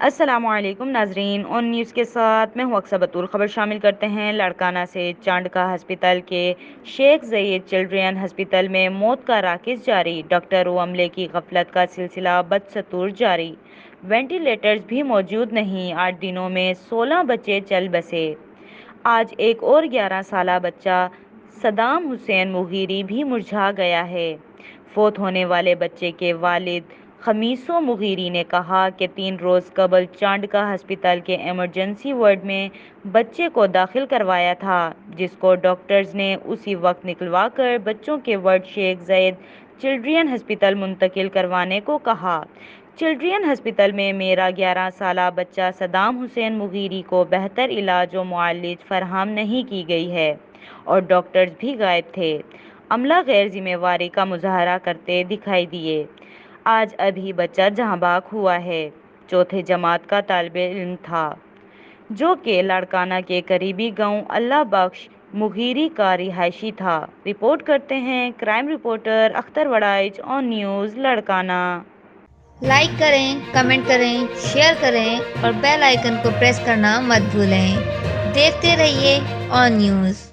السلام علیکم ناظرین، آن نیوز کے ساتھ میں ہوں اکثر بطول۔ خبر شامل کرتے ہیں۔ لاڑکانہ سے چانڈکا ہسپتال کے شیخ زاید چلڈرن ہسپتال میں موت کا راکس جاری۔ ڈاکٹر و عملے کی غفلت کا سلسلہ بدستور جاری۔ وینٹیلیٹرز بھی موجود نہیں، 8 دنوں میں 16 بچے چل بسے۔ آج ایک اور 11 سالہ بچہ صدام حسین مغیری بھی مرجھا گیا ہے۔ فوت ہونے والے بچے کے والد خمیسو مغیری نے کہا کہ 3 روز قبل چانڈکا ہسپتال کے ایمرجنسی وارڈ میں بچے کو داخل کروایا تھا، جس کو ڈاکٹرز نے اسی وقت نکلوا کر بچوں کے وارڈ شیخ زاید چلڈرن ہسپتال منتقل کروانے کو کہا۔ چلڈرن ہسپتال میں میرا 11 سالہ بچہ صدام حسین مغیری کو بہتر علاج و معالجت فراہم نہیں کی گئی ہے اور ڈاکٹرز بھی غائب تھے۔ عملہ غیر ذمہ واری کا مظاہرہ کرتے دکھائی دیے۔ آج ابھی بچہ جہاں بحق ہوا ہے۔ چوتھے جماعت کا طالب علم تھا، جو کہ لاڑکانہ کے قریبی گاؤں اللہ بخش مغیری کا رہائشی تھا۔ رپورٹ کرتے ہیں کرائم رپورٹر اختر وڑائچ، آن نیوز لاڑکانہ۔ لائک کریں، کمنٹ کریں، شیئر کریں اور بیل آئیکن کو پریس کرنا مت بھولیں۔ دیکھتے رہیے آن نیوز۔